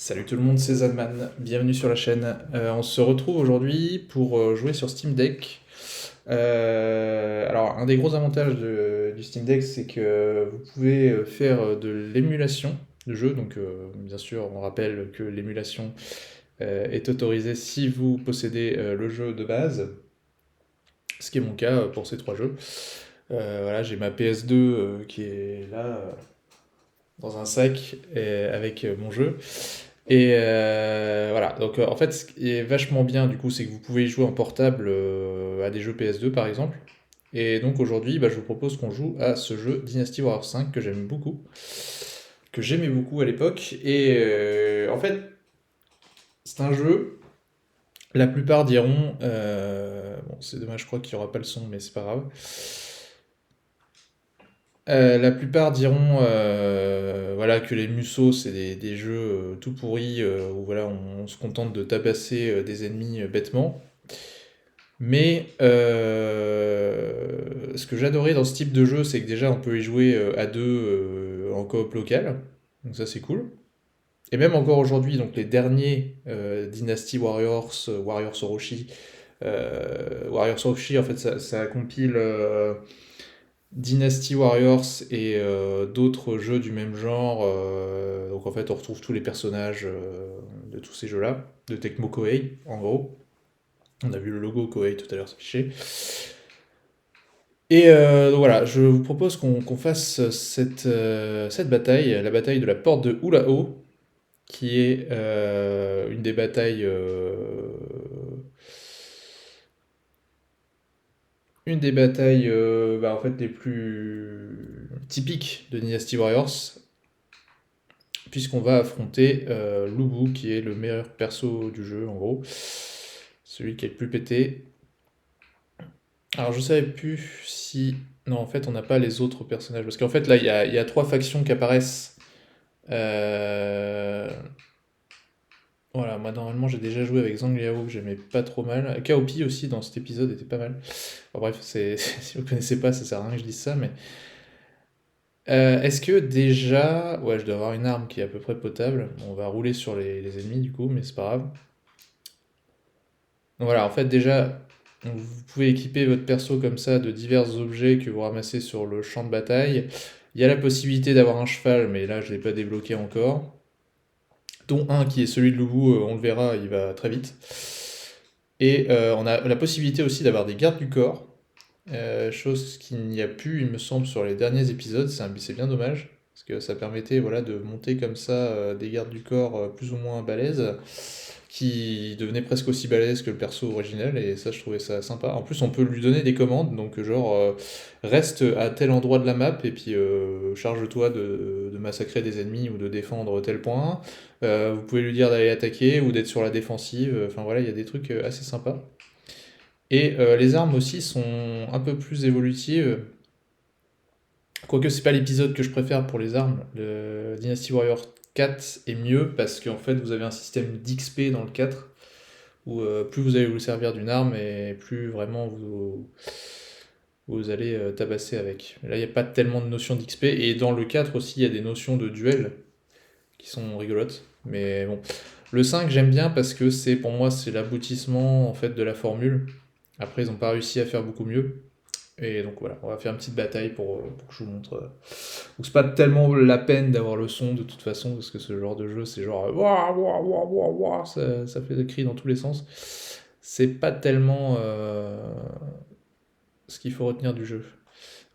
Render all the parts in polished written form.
Salut tout le monde, c'est Zadman, bienvenue sur la chaîne. On se retrouve aujourd'hui pour jouer sur Steam Deck. Alors, un des gros avantages du Steam Deck, c'est que vous pouvez faire de l'émulation de jeu. Donc, bien sûr, on rappelle que l'émulation est autorisée si vous possédez le jeu de base, ce qui est mon cas pour ces trois jeux. Voilà, j'ai ma PS2 qui est là dans un sac avec mon jeu. Et voilà, donc en fait, ce qui est vachement bien du coup, c'est que vous pouvez y jouer en portable à des jeux PS2 par exemple. Et donc aujourd'hui, je vous propose qu'on joue à ce jeu Dynasty Warriors 5 que j'aime beaucoup, que j'aimais beaucoup à l'époque. Et en fait, c'est un jeu, la plupart diront, bon c'est dommage, je crois qu'il n'y aura pas le son, mais c'est pas grave. La plupart diront voilà, que les Musso, c'est des jeux tout pourris où voilà, on se contente de tabasser des ennemis bêtement. Mais ce que j'adorais dans ce type de jeu, c'est que déjà on peut y jouer à deux en coop local. Donc ça c'est cool. Et même encore aujourd'hui, donc les derniers Dynasty Warriors, Warriors Orochi, Warriors Orochi en fait ça compile Dynasty Warriors et d'autres jeux du même genre. Donc en fait, on retrouve tous les personnages de tous ces jeux-là, de Tecmo Koei, en gros. On a vu le logo Koei tout à l'heure s'afficher. Et donc voilà, je vous propose qu'on fasse cette bataille, la bataille de la porte de Oulao, qui est une des batailles en fait, les plus typiques de Dynasty Warriors, puisqu'on va affronter Lubu, qui est le meilleur perso du jeu, en gros. Celui qui est le plus pété. Alors, je savais plus si... Non, en fait, on n'a pas les autres personnages. Parce qu'en fait, là, il y a trois factions qui apparaissent. Euh, Voilà, moi, normalement, j'ai déjà joué avec Zhang Liao, que j'aimais pas trop mal. Kaopi aussi, dans cet épisode, était pas mal. Enfin, bref, si vous connaissez pas, ça sert à rien que je dise ça, mais... est-ce que déjà... Ouais, je dois avoir une arme qui est à peu près potable. Bon, on va rouler sur les ennemis, du coup, mais c'est pas grave. Donc voilà, en fait, déjà, vous pouvez équiper votre perso comme ça de divers objets que vous ramassez sur le champ de bataille. Il y a la possibilité d'avoir un cheval, mais là, je ne l'ai pas débloqué encore. Dont un qui est celui de Loubou, on le verra, il va très vite. Et on a la possibilité aussi d'avoir des gardes du corps. Chose qu'il n'y a plus, il me semble, sur les derniers épisodes. C'est bien dommage. Parce que ça permettait voilà, de monter comme ça des gardes du corps plus ou moins balèzes, qui devenaient presque aussi balèzes que le perso originel, et ça je trouvais ça sympa. En plus on peut lui donner des commandes, donc genre reste à tel endroit de la map, et puis charge-toi de massacrer des ennemis ou de défendre tel point. Vous pouvez lui dire d'aller attaquer ou d'être sur la défensive, enfin voilà, il y a des trucs assez sympas. Et les armes aussi sont un peu plus évolutives. Quoique c'est pas l'épisode que je préfère pour les armes. Le Dynasty Warrior 4 est mieux parce qu'en fait vous avez un système d'XP dans le 4 où plus vous allez vous servir d'une arme et plus vraiment vous allez tabasser avec. Là il n'y a pas tellement de notion d'XP, et dans le 4 aussi il y a des notions de duel qui sont rigolotes. Mais bon, le 5 j'aime bien parce que c'est pour moi c'est l'aboutissement en fait de la formule. Après ils n'ont pas réussi à faire beaucoup mieux. Et donc voilà, on va faire une petite bataille pour que je vous montre. Donc c'est pas tellement la peine d'avoir le son de toute façon, parce que ce genre de jeu, c'est genre ouah, ouah, ouah, ouah, ouah, ça fait des cris dans tous les sens. C'est pas tellement ce qu'il faut retenir du jeu.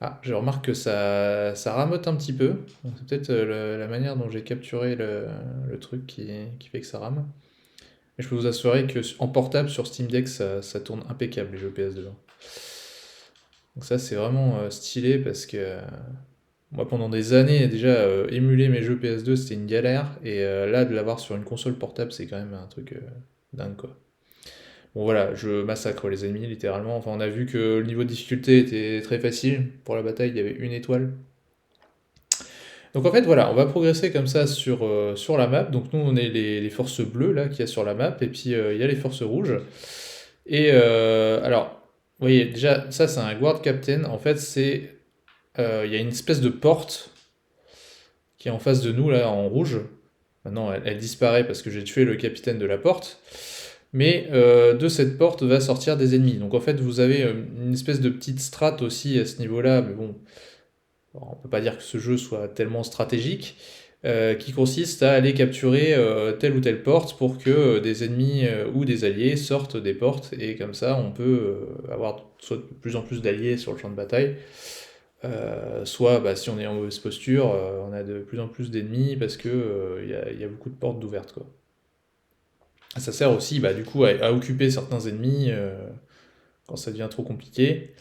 Ah, je remarque que ça ramote un petit peu. Donc c'est peut-être la manière dont j'ai capturé le truc qui fait que ça rame. Mais je peux vous assurer que en portable sur Steam Deck, ça tourne impeccable les jeux PS2. Donc ça c'est vraiment stylé parce que moi pendant des années déjà émuler mes jeux PS2 c'était une galère, et là de l'avoir sur une console portable c'est quand même un truc dingue quoi. Bon voilà, je massacre les ennemis littéralement. Enfin on a vu que le niveau de difficulté était très facile. Pour la bataille il y avait une étoile. Donc en fait voilà, on va progresser comme ça sur la map. Donc nous on est les forces bleues là qu'il y a sur la map, et puis il y a les forces rouges. Et alors, vous voyez déjà ça c'est un guard captain. En fait c'est il y a une espèce de porte qui est en face de nous là en rouge. Maintenant, elle disparaît parce que j'ai tué le capitaine de la porte. Mais de cette porte va sortir des ennemis. Donc en fait, vous avez une espèce de petite strat aussi à ce niveau-là, mais bon, on peut pas dire que ce jeu soit tellement stratégique, qui consiste à aller capturer telle ou telle porte pour que des ennemis ou des alliés sortent des portes, et comme ça on peut avoir soit de plus en plus d'alliés sur le champ de bataille, soit bah, si on est en mauvaise posture, on a de plus en plus d'ennemis parce que y a beaucoup de portes ouvertes, quoi. Ça sert aussi bah, du coup à occuper certains ennemis quand ça devient trop compliqué.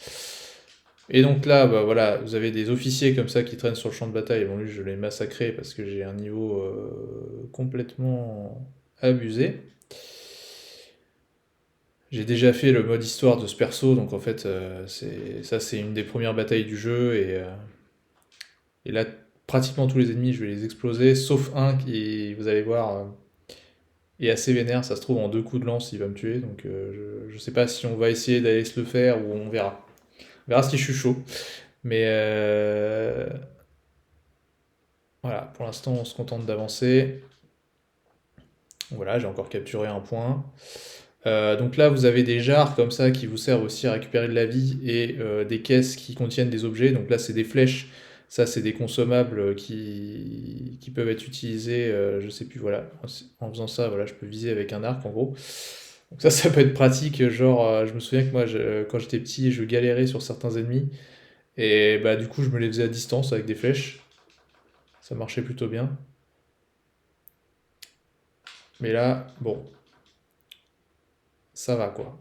Et donc là, bah, voilà, vous avez des officiers comme ça qui traînent sur le champ de bataille. Bon, lui, je l'ai massacré parce que j'ai un niveau complètement abusé. J'ai déjà fait le mode histoire de ce perso, donc en fait, c'est une des premières batailles du jeu, et là, pratiquement tous les ennemis, je vais les exploser, sauf un qui, vous allez voir, est assez vénère, ça se trouve en 2 coups de lance, il va me tuer, donc je sais pas si on va essayer d'aller se le faire ou on verra. On verra si je suis chaud. Mais voilà, pour l'instant, on se contente d'avancer. Voilà, j'ai encore capturé un point. Donc là, vous avez des jarres comme ça qui vous servent aussi à récupérer de la vie, et des caisses qui contiennent des objets. Donc là, c'est des flèches. Ça, c'est des consommables qui peuvent être utilisés, je sais plus, voilà. En faisant ça, voilà, je peux viser avec un arc, en gros. Donc ça peut être pratique. Genre, je me souviens que moi, quand j'étais petit, je galérais sur certains ennemis. Et bah, du coup, je me les faisais à distance avec des flèches. Ça marchait plutôt bien. Mais là, bon, ça va quoi.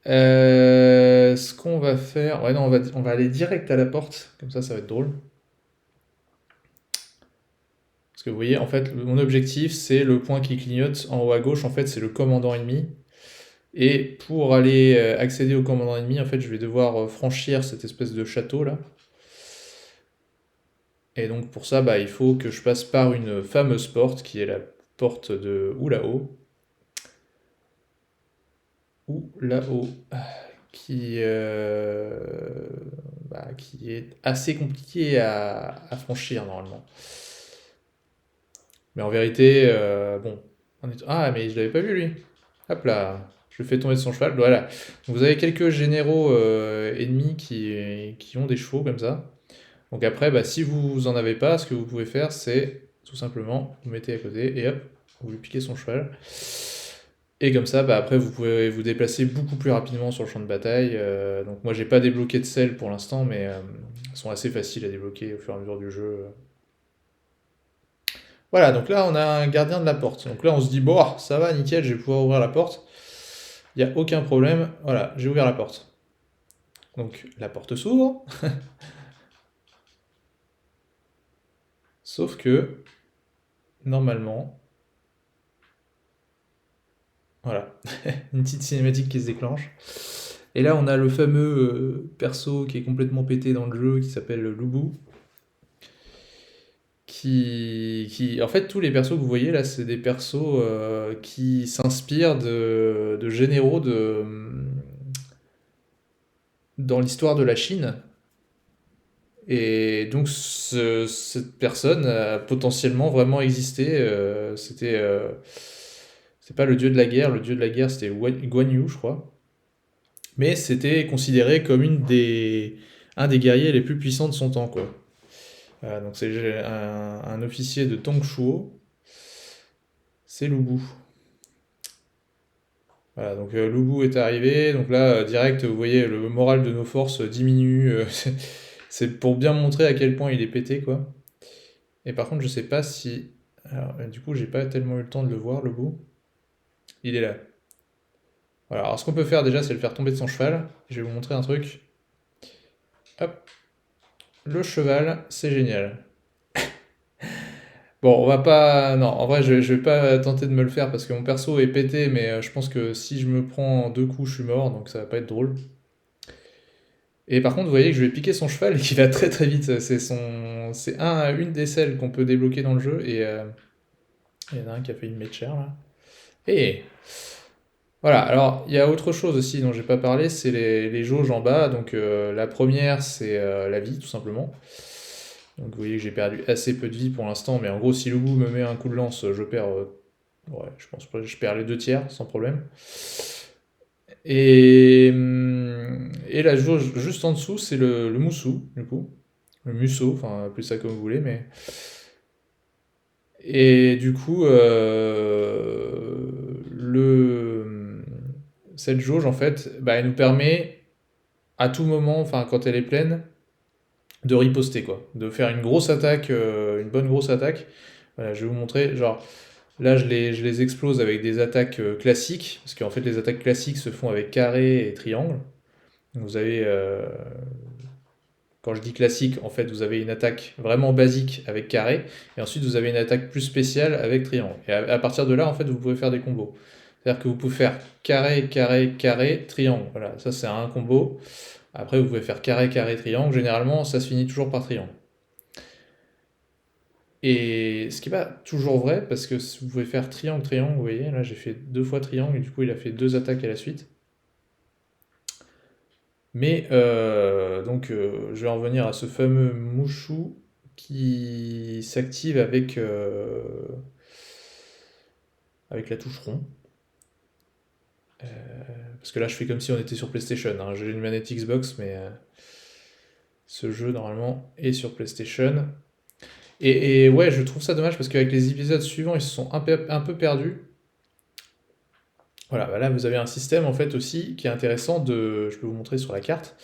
Ce qu'on va faire. Ouais, non, on va aller direct à la porte. Comme ça va être drôle. Parce que vous voyez, en fait, mon objectif, c'est le point qui clignote en haut à gauche. En fait, c'est le commandant ennemi. Et pour aller accéder au commandant ennemi, en fait, je vais devoir franchir cette espèce de château là. Et donc, pour ça, bah, il faut que je passe par une fameuse porte qui est la porte de ou là-haut. Ou là-haut. Qui, bah, qui est assez compliqué à franchir normalement. Mais en vérité, bon. Ah, mais je l'avais pas vu lui. Hop là, je le fais tomber de son cheval. Voilà. Donc, vous avez quelques généraux ennemis qui ont des chevaux comme ça. Donc après, bah, si vous en avez pas, ce que vous pouvez faire, c'est tout simplement vous mettez à côté et hop, vous lui piquez son cheval. Et comme ça, bah, après, vous pouvez vous déplacer beaucoup plus rapidement sur le champ de bataille. Donc moi, j'ai pas débloqué de selles pour l'instant, mais elles sont assez faciles à débloquer au fur et à mesure du jeu. Voilà, donc là, on a un gardien de la porte. Donc là, on se dit, bon, ah, ça va, nickel, je vais pouvoir ouvrir la porte. Il n'y a aucun problème. Voilà, j'ai ouvert la porte. Donc la porte s'ouvre. Sauf que, normalement, voilà, une petite cinématique qui se déclenche. Et là, on a le fameux perso qui est complètement pété dans le jeu, qui s'appelle Loubou. En fait, tous les persos que vous voyez là, c'est des persos qui s'inspirent de généraux dans l'histoire de la Chine. Et donc, cette personne a potentiellement vraiment existé. C'est pas le dieu de la guerre. Le dieu de la guerre, c'était Guan Yu, je crois. Mais c'était considéré comme un des guerriers les plus puissants de son temps, quoi. Donc c'est un officier de Tongshuo, c'est Lubu. Voilà, donc Lubu est arrivé, donc là, direct, vous voyez, le moral de nos forces diminue. C'est pour bien montrer à quel point il est pété, quoi. Et par contre, je sais pas si... Alors, du coup, j'ai pas tellement eu le temps de le voir, Lubu. Il est là. Voilà, alors ce qu'on peut faire déjà, c'est le faire tomber de son cheval. Je vais vous montrer un truc. Hop. Le cheval, c'est génial. Bon, on va pas. Non, en vrai, je vais pas tenter de me le faire parce que mon perso est pété, mais je pense que si je me prends 2 coups, je suis mort, donc ça va pas être drôle. Et par contre, vous voyez que je vais piquer son cheval et qu'il va très très vite. C'est une des selles qu'on peut débloquer dans le jeu, et il y en a un qui a fait une méchère là. Et voilà, alors il y a autre chose aussi dont j'ai pas parlé, c'est les jauges en bas. Donc la première, c'est la vie, tout simplement. Donc vous voyez que j'ai perdu assez peu de vie pour l'instant, mais en gros, si le loup me met un coup de lance, je perds, ouais, je pense que je perds les 2 tiers sans problème. Et la jauge juste en dessous, c'est le moussou, du coup. Le musso, enfin, appelez ça comme vous voulez, mais. Et du coup, cette jauge, en fait, bah, elle nous permet à tout moment, enfin, quand elle est pleine, de riposter, quoi. De faire une grosse attaque, une bonne grosse attaque. Voilà, je vais vous montrer, genre, là, je les explose avec des attaques classiques, parce qu'en fait, les attaques classiques se font avec carré et triangle. Donc, vous avez, quand je dis classique, en fait, vous avez une attaque vraiment basique avec carré, et ensuite vous avez une attaque plus spéciale avec triangle. Et à partir de là, en fait, vous pouvez faire des combos. C'est-à-dire que vous pouvez faire carré, carré, carré, triangle. Voilà, ça c'est un combo. Après, vous pouvez faire carré, carré, triangle. Généralement, ça se finit toujours par triangle. Et ce qui n'est pas toujours vrai, parce que vous pouvez faire triangle, triangle, vous voyez, là j'ai fait 2 fois triangle, et du coup il a fait 2 attaques à la suite. Mais donc je vais en revenir à ce fameux Mouchou qui s'active avec la touche rond. Parce que là je fais comme si on était sur PlayStation, hein. J'ai une manette Xbox, mais ce jeu normalement est sur PlayStation. Et ouais, je trouve ça dommage parce qu'avec les épisodes suivants, ils se sont un peu perdus. Voilà, bah là vous avez un système en fait aussi qui est intéressant je peux vous montrer sur la carte.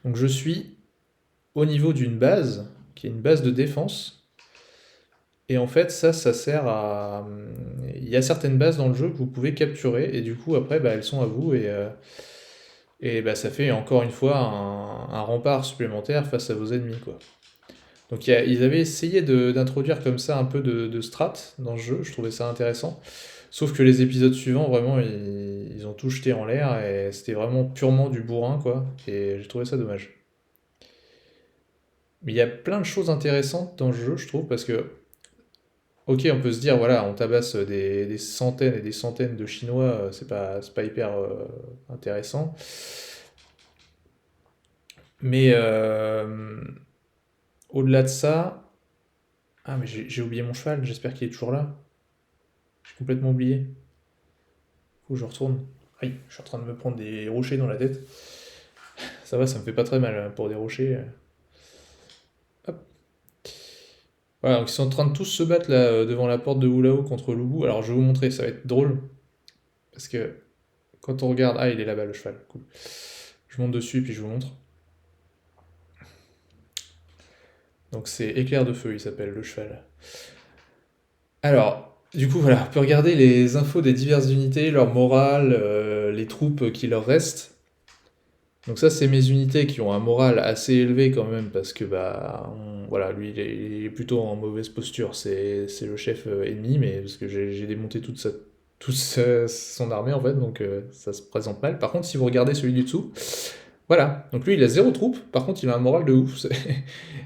Donc je suis au niveau d'une base, qui est une base de défense. Et en fait, ça sert à. Il y a certaines bases dans le jeu que vous pouvez capturer, et du coup, après, bah, elles sont à vous, et bah, ça fait encore une fois un rempart supplémentaire face à vos ennemis, quoi. Donc ils avaient essayé d'introduire comme ça un peu de strat dans le jeu, je trouvais ça intéressant. Sauf que les épisodes suivants, vraiment, ils ont tout jeté en l'air, et c'était vraiment purement du bourrin, quoi. Et j'ai trouvé ça dommage. Mais il y a plein de choses intéressantes dans le jeu, je trouve, parce que ok, on peut se dire, voilà, on tabasse des centaines et des centaines de Chinois, c'est pas hyper intéressant. Mais au-delà de ça. Ah, mais j'ai oublié mon cheval, j'espère qu'il est toujours là. J'ai complètement oublié. Faut que je retourne. Aïe, je suis en train de me prendre des rochers dans la tête. Ça va, ça me fait pas très mal hein, pour des rochers. Hop. Voilà, donc ils sont en train de tous se battre là devant la porte de Oulao contre Loubou. Alors je vais vous montrer, ça va être drôle. Parce que quand on regarde. Ah, il est là-bas le cheval, cool. Je monte dessus et puis je vous montre. Donc c'est Éclair de Feu, il s'appelle le cheval. Alors, du coup, voilà, on peut regarder les infos des diverses unités, leur morale, les troupes qui leur restent. Donc ça, c'est mes unités qui ont un moral assez élevé quand même, parce que bah, voilà, lui, il est plutôt en mauvaise posture. C'est le chef ennemi, mais parce que j'ai démonté son armée en fait, donc ça se présente mal. Par contre, si vous regardez celui du dessous, voilà. Donc lui, il a 0 troupe. Par contre, il a un moral de ouf.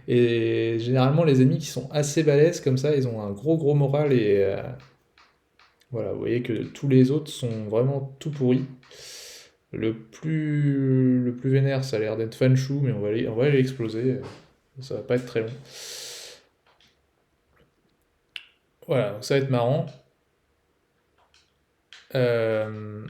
Et généralement, les ennemis qui sont assez balèzes comme ça, ils ont un gros moral et voilà. Vous voyez que tous les autres sont vraiment tout pourris. Le plus vénère, ça a l'air d'être Fanshu, mais on va aller l'exploser. Ça va pas être très long. Voilà, donc ça va être marrant. Euh,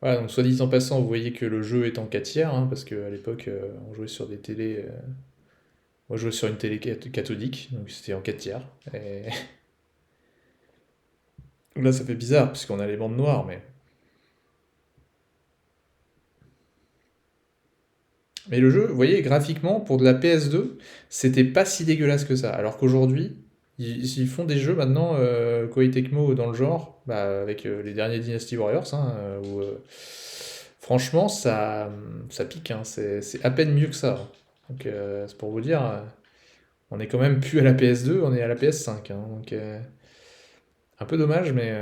Voilà, donc soit dit en passant, vous voyez que le jeu est en 4 tiers, hein, parce qu'à l'époque, on jouait sur des télés. Moi, je jouais sur une télé cathodique, donc c'était en 4 tiers. Et là, ça fait bizarre, puisqu'on a les bandes noires, mais le jeu, vous voyez, graphiquement, pour de la PS2, c'était pas si dégueulasse que ça. Alors qu'aujourd'hui, ils font des jeux maintenant, Koei Tecmo dans le genre, bah, avec les derniers Dynasty Warriors, hein, où franchement, ça pique, hein, c'est à peine mieux que ça, hein. Donc c'est pour vous dire, on est quand même plus à la PS2, on est à la PS5, hein, donc un peu dommage, mais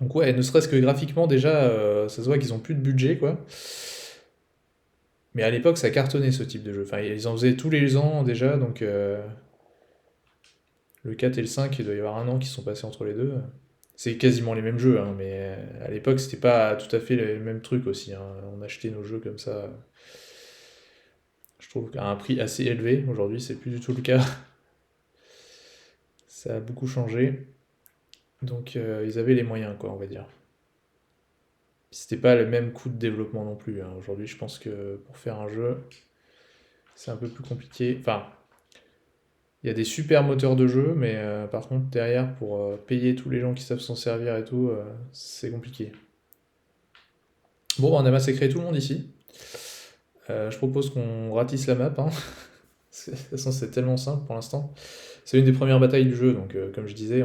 donc ouais, ne serait-ce que graphiquement déjà, ça se voit qu'ils ont plus de budget, quoi. Mais à l'époque, ça cartonnait ce type de jeu. Enfin, ils en faisaient tous les ans déjà, donc Le 4 et le 5, il doit y avoir un an qui sont passés entre les deux. C'est quasiment les mêmes jeux, hein, mais à l'époque, c'était pas tout à fait le même truc aussi, hein. On achetait nos jeux comme ça, je trouve, à un prix assez élevé. Aujourd'hui, c'est plus du tout le cas. Ça a beaucoup changé. Donc, ils avaient les moyens, quoi, on va dire. C'était pas le même coût de développement non plus, hein. Aujourd'hui, je pense que pour faire un jeu, c'est un peu plus compliqué. Enfin, il y a des super moteurs de jeu, mais par contre, derrière, pour payer tous les gens qui savent s'en servir et tout, c'est compliqué. Bon, on a massacré tout le monde ici. Je propose qu'on ratisse la map, hein. De toute façon, c'est tellement simple pour l'instant. C'est une des premières batailles du jeu, donc comme je disais,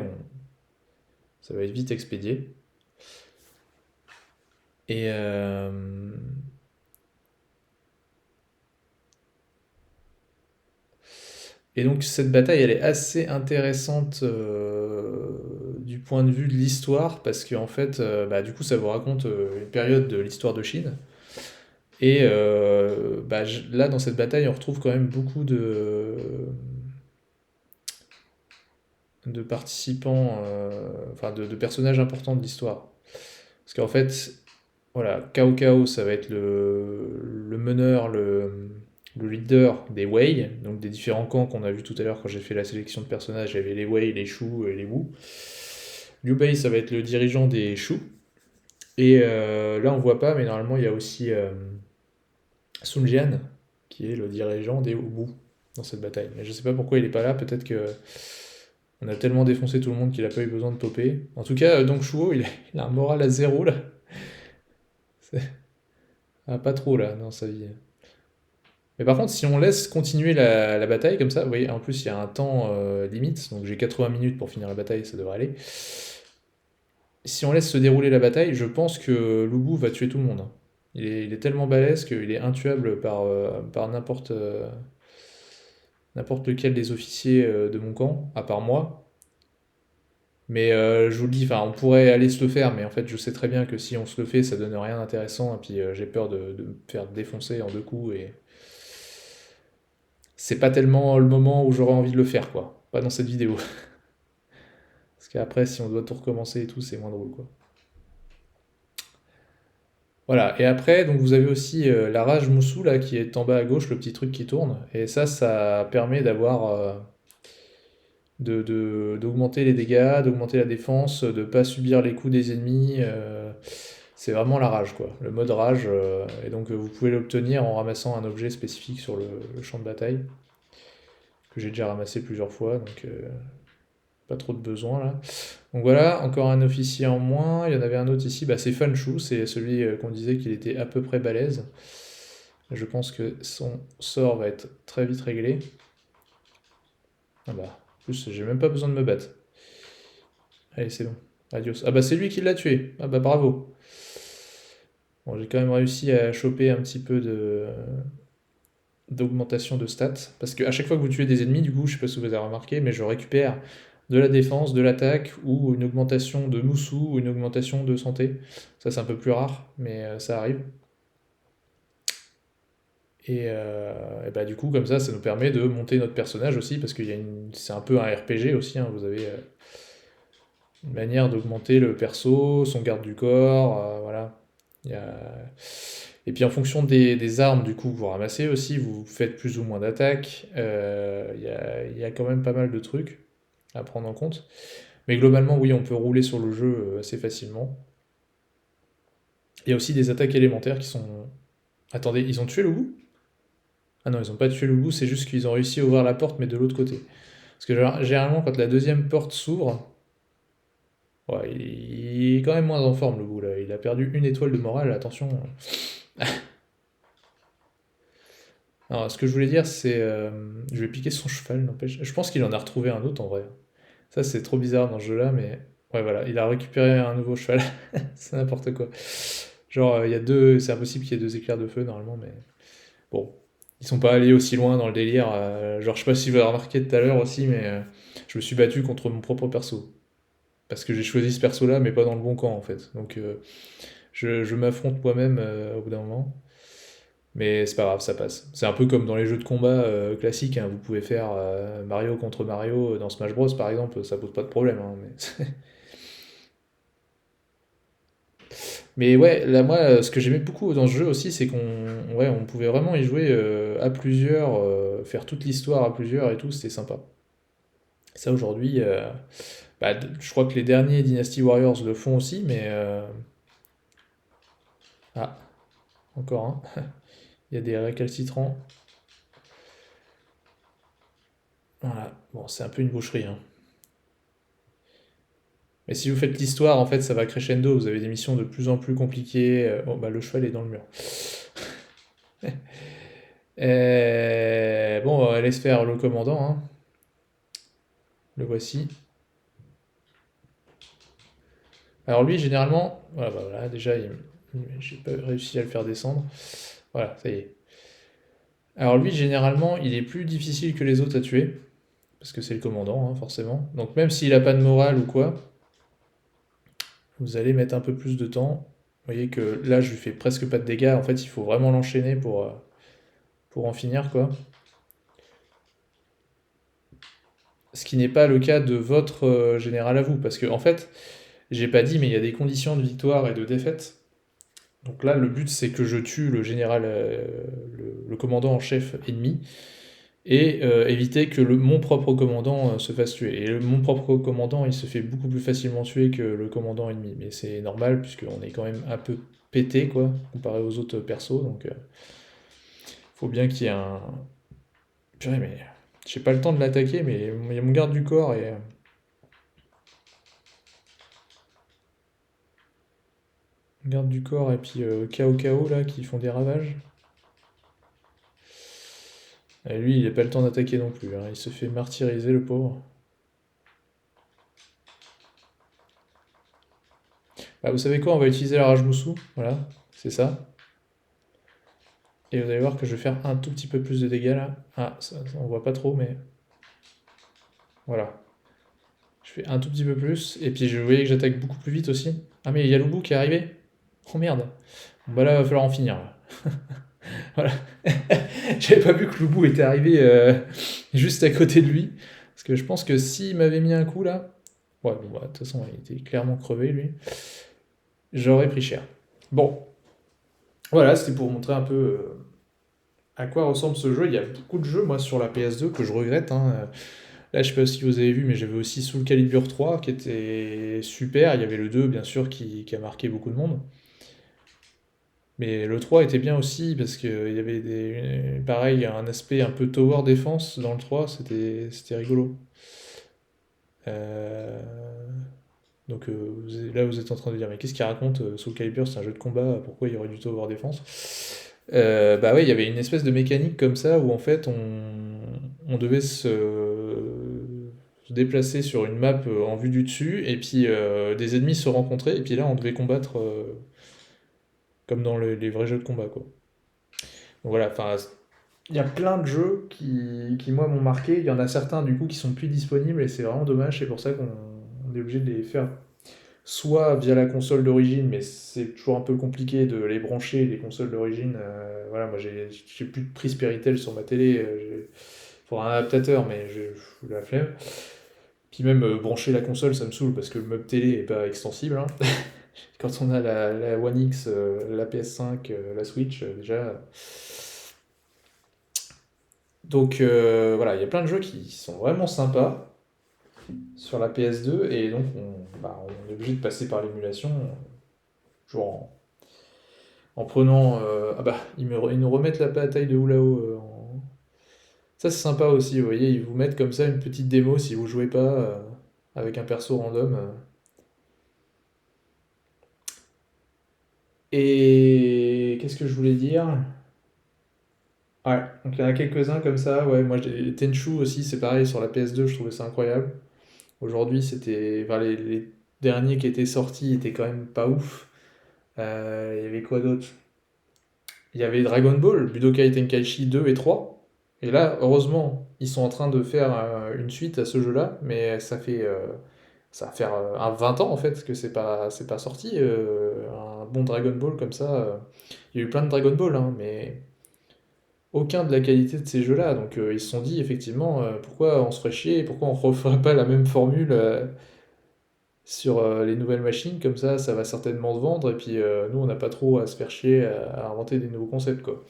ça va être vite expédié. Et, et donc cette bataille, elle est assez intéressante du point de vue de l'histoire, parce qu'en fait, bah, du coup, ça vous raconte une période de l'histoire de Chine. Et bah, là, dans cette bataille, on retrouve quand même beaucoup de participants, enfin de personnages importants de l'histoire. Parce qu'en fait, voilà, Cao Cao, ça va être le meneur, le leader des Wei, donc des différents camps qu'on a vu tout à l'heure quand j'ai fait la sélection de personnages. Il y avait les Wei, les Shu et les Wu. Liu Bei, ça va être le dirigeant des Shu. Et là, on voit pas, mais normalement, il y a aussi Sun Jian, qui est le dirigeant des Wu dans cette bataille. Mais je sais pas pourquoi il est pas là, peut-être que on a tellement défoncé tout le monde qu'il a pas eu besoin de toper. En tout cas, Dong Shuo, il a un moral à zéro là. C'est- Ah, pas trop là dans sa vie. Mais par contre, si on laisse continuer la bataille comme ça, vous voyez, en plus il y a un temps limite, donc j'ai 80 minutes pour finir la bataille, ça devrait aller. Si on laisse se dérouler la bataille, je pense que Lubu va tuer tout le monde, hein. Il est tellement balèze qu'il est intuable par n'importe lequel des officiers de mon camp, à part moi. Mais je vous le dis, enfin, on pourrait aller se le faire, mais en fait, je sais très bien que si on se le fait, ça donne rien d'intéressant, et puis j'ai peur de me faire défoncer en deux coups, et c'est pas tellement le moment où j'aurais envie de le faire, quoi. Pas dans cette vidéo. Parce qu'après, si on doit tout recommencer et tout, c'est moins drôle, quoi. Voilà, et après, donc vous avez aussi la rage Moussou, là, qui est en bas à gauche, le petit truc qui tourne, et ça permet d'augmenter les dégâts, d'augmenter la défense, de pas subir les coups des ennemis. C'est vraiment la rage, quoi. Le mode rage. Et donc vous pouvez l'obtenir en ramassant un objet spécifique sur le champ de bataille, que j'ai déjà ramassé plusieurs fois, donc pas trop de besoin là. Donc voilà, encore un officier en moins. Il y en avait un autre ici, bah, c'est Fanshu, c'est celui qu'on disait qu'il était à peu près balèze. Je pense que son sort va être très vite réglé. Ah bah, en plus, j'ai même pas besoin de me battre. Allez, c'est bon. Adios. Ah bah c'est lui qui l'a tué. Ah bah bravo. Bon, j'ai quand même réussi à choper un petit peu d'augmentation de stats. Parce qu'à chaque fois que vous tuez des ennemis, du coup, je sais pas si vous avez remarqué, mais je récupère de la défense, de l'attaque, ou une augmentation de moussou, ou une augmentation de santé. Ça, c'est un peu plus rare, mais ça arrive. Et bah, du coup, comme ça nous permet de monter notre personnage aussi, parce que c'est un peu un RPG aussi, hein. Vous avez une manière d'augmenter le perso, son garde du corps, voilà. Il y a- Et puis en fonction des armes du coup que vous ramassez aussi, vous faites plus ou moins d'attaques. Il y a quand même pas mal de trucs à prendre en compte. Mais globalement, oui, on peut rouler sur le jeu assez facilement. Il y a aussi des attaques élémentaires qui sont... Attendez, ils ont tué le loup? Ah non, ils ont pas tué le loup, c'est juste qu'ils ont réussi à ouvrir la porte, mais de l'autre côté. Parce que généralement, quand la deuxième porte s'ouvre, ouais, il est quand même moins en forme le loup là. Il a perdu une étoile de morale, attention. Alors, ce que je voulais dire, c'est. Je vais piquer son cheval, n'empêche. Je pense qu'il en a retrouvé un autre en vrai. Ça, c'est trop bizarre dans ce jeu-là, mais. Ouais, voilà, il a récupéré un nouveau cheval. C'est n'importe quoi. Genre, il y a deux. C'est impossible qu'il y ait deux éclairs de feu normalement, mais. Bon. Ils sont pas allés aussi loin dans le délire. Genre, je sais pas si vous avez remarqué tout à l'heure aussi, mais je me suis battu contre mon propre perso. Parce que j'ai choisi ce perso-là, mais pas dans le bon camp en fait. Donc, je m'affronte moi-même au bout d'un moment. Mais c'est pas grave, ça passe. C'est un peu comme dans les jeux de combat classiques, hein. Vous pouvez faire Mario contre Mario dans Smash Bros par exemple, ça pose pas de problème, hein, mais... Mais ouais, là, moi, ce que j'aimais beaucoup dans ce jeu aussi, c'est qu'on ouais, on pouvait vraiment y jouer à plusieurs, faire toute l'histoire à plusieurs et tout, c'était sympa. Ça, aujourd'hui, bah, je crois que les derniers Dynasty Warriors le font aussi, mais... Ah, encore un. Il y a des récalcitrants. Voilà, bon, c'est un peu une boucherie, hein. Mais si vous faites l'histoire, en fait, ça va crescendo, vous avez des missions de plus en plus compliquées. Bon, bah, le cheval est dans le mur. Bon, on va laisser faire le commandant, hein. Le voici. Alors lui, généralement, voilà, bah voilà, déjà, j'ai pas réussi à le faire descendre. Voilà, ça y est. Alors lui, généralement, il est plus difficile que les autres à tuer, parce que c'est le commandant, hein, forcément. Donc même s'il a pas de morale ou quoi, vous allez mettre un peu plus de temps. Vous voyez que là, je lui fais presque pas de dégâts. En fait, il faut vraiment l'enchaîner pour en finir, quoi. Ce qui n'est pas le cas de votre général à vous, parce que en fait, j'ai pas dit, mais il y a des conditions de victoire et de défaite. Donc là, le but, c'est que je tue le général, le commandant en chef ennemi, et éviter que mon propre commandant se fasse tuer. Et mon propre commandant, il se fait beaucoup plus facilement tuer que le commandant ennemi. Mais c'est normal, puisqu'on est quand même un peu pété, quoi, comparé aux autres persos, donc faut bien qu'il y ait un... Purée, mais j'ai pas le temps de l'attaquer, mais il y a mon garde du corps et... Garde du corps et puis KO là, qui font des ravages. Et lui, il n'a pas le temps d'attaquer non plus, hein. Il se fait martyriser, le pauvre. Bah, vous savez quoi, on va utiliser la rage moussou. Voilà, c'est ça. Et vous allez voir que je vais faire un tout petit peu plus de dégâts là. Ah, ça, on voit pas trop, mais voilà. Je fais un tout petit peu plus. Et puis je voyais que j'attaque beaucoup plus vite aussi. Ah, mais il y a Loubou qui est arrivé. Oh merde. Bon, bah là, il va falloir en finir, là. Voilà. J'avais pas vu que Loubou était arrivé juste à côté de lui. Parce que je pense que s'il m'avait mis un coup là. Ouais, bon, bah, de toute façon, il était clairement crevé lui. J'aurais pris cher. Bon, voilà, c'était pour montrer un peu à quoi ressemble ce jeu. Il y a beaucoup de jeux, moi, sur la PS2 que je regrette, hein. Là, je sais pas si vous avez vu, mais j'avais aussi Soul Calibur 3 qui était super. Il y avait le 2, bien sûr, qui a marqué beaucoup de monde. Mais le 3 était bien aussi parce qu'il y avait pareil, un aspect un peu tower defense dans le 3, c'était rigolo. Euh, Donc là, vous êtes en train de dire, mais qu'est-ce qu'il raconte Soul Calibur, c'est un jeu de combat, pourquoi il y aurait du tower defense? Bah ouais, il y avait une espèce de mécanique comme ça où en fait on devait se déplacer sur une map en vue du dessus et puis des ennemis se rencontraient et puis là on devait combattre comme dans les vrais jeux de combat, quoi. Donc voilà, enfin il y a plein de jeux qui moi m'ont marqué. Il y en a certains du coup qui sont plus disponibles et c'est vraiment dommage. C'est pour ça qu'on est obligé de les faire soit via la console d'origine, mais c'est toujours un peu compliqué de les brancher, les consoles d'origine. Voilà, moi j'ai plus de prise Péritel sur ma télé. Il faudra un adaptateur, mais j'ai la flemme. Puis même brancher la console, ça me saoule parce que le meuble télé est pas extensible, hein. Quand on a la One X, la PS5, la Switch, déjà. Donc voilà, il y a plein de jeux qui sont vraiment sympas sur la PS2 et donc on est obligé de passer par l'émulation, toujours en prenant... ah bah, ils nous remettent la bataille de Oulao. Ça c'est sympa aussi, vous voyez, ils vous mettent comme ça une petite démo si vous jouez pas avec un perso random. Et qu'est-ce que je voulais dire? Ouais, donc il y en a quelques-uns comme ça, ouais, moi Tenchu aussi, c'est pareil, sur la PS2, je trouvais ça incroyable. Aujourd'hui, c'était... Enfin, les derniers qui étaient sortis étaient quand même pas ouf. Il y avait quoi d'autre? Il y avait Dragon Ball, Budokai Tenkaichi 2 et 3. Et là, heureusement, ils sont en train de faire une suite à ce jeu-là, mais ça va faire un 20 ans en fait que c'est pas sorti un bon Dragon Ball comme ça. Il y a eu plein de Dragon Ball, hein, mais aucun de la qualité de ces jeux-là. Donc ils se sont dit effectivement pourquoi on se ferait chier, pourquoi on referait pas la même formule sur les nouvelles machines, comme ça va certainement se vendre, et puis nous on n'a pas trop à se faire chier à inventer des nouveaux concepts quoi.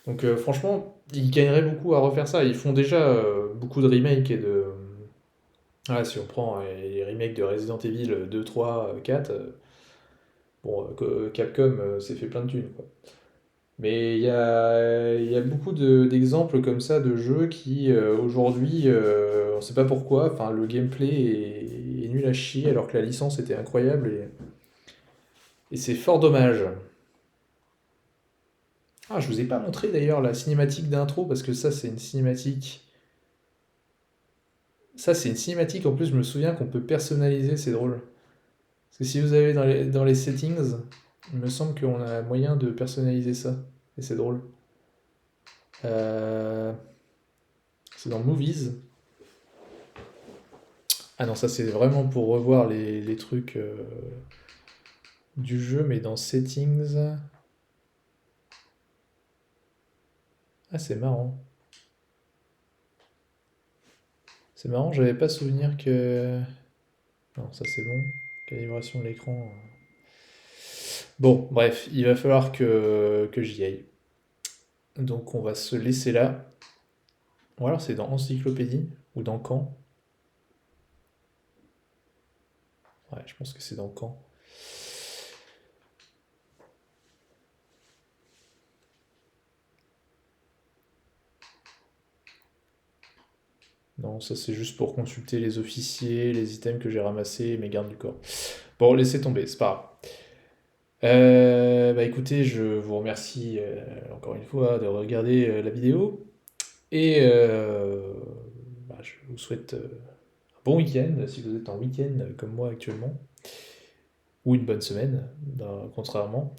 Donc franchement, ils gagneraient beaucoup à refaire ça. Ils font déjà beaucoup de remakes et de. Ah, si on prend les remakes de Resident Evil 2, 3, 4, bon, Capcom s'est fait plein de thunes, quoi. Mais il y a beaucoup d'exemples comme ça de jeux qui aujourd'hui, on sait pas pourquoi, enfin le gameplay est nul à chier alors que la licence était incroyable et c'est fort dommage. Ah, je vous ai pas montré d'ailleurs la cinématique d'intro parce que ça c'est une cinématique. Ça c'est une cinématique en plus, je me souviens qu'on peut personnaliser, c'est drôle. Parce que si vous allez dans les settings, il me semble qu'on a moyen de personnaliser ça. Et c'est drôle. Euh, c'est dans Movies. Ah non, ça c'est vraiment pour revoir les trucs du jeu, mais dans Settings. Ah, c'est marrant. C'est marrant, j'avais pas souvenir que. Non, ça c'est bon. Calibration de l'écran. Bon, bref, il va falloir que j'y aille. Donc on va se laisser là. Ou alors c'est dans Encyclopédie ou dans Quand. Ouais, je pense que c'est dans Quand. Non, ça c'est juste pour consulter les officiers, les items que j'ai ramassés et mes gardes du corps. Bon, laissez tomber, c'est pas grave. Bah écoutez, je vous remercie encore une fois de regarder la vidéo et bah, je vous souhaite un bon week-end si vous êtes en week-end comme moi actuellement, ou une bonne semaine, contrairement.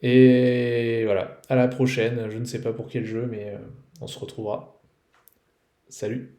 Et voilà, à la prochaine, je ne sais pas pour quel jeu, mais on se retrouvera. Salut!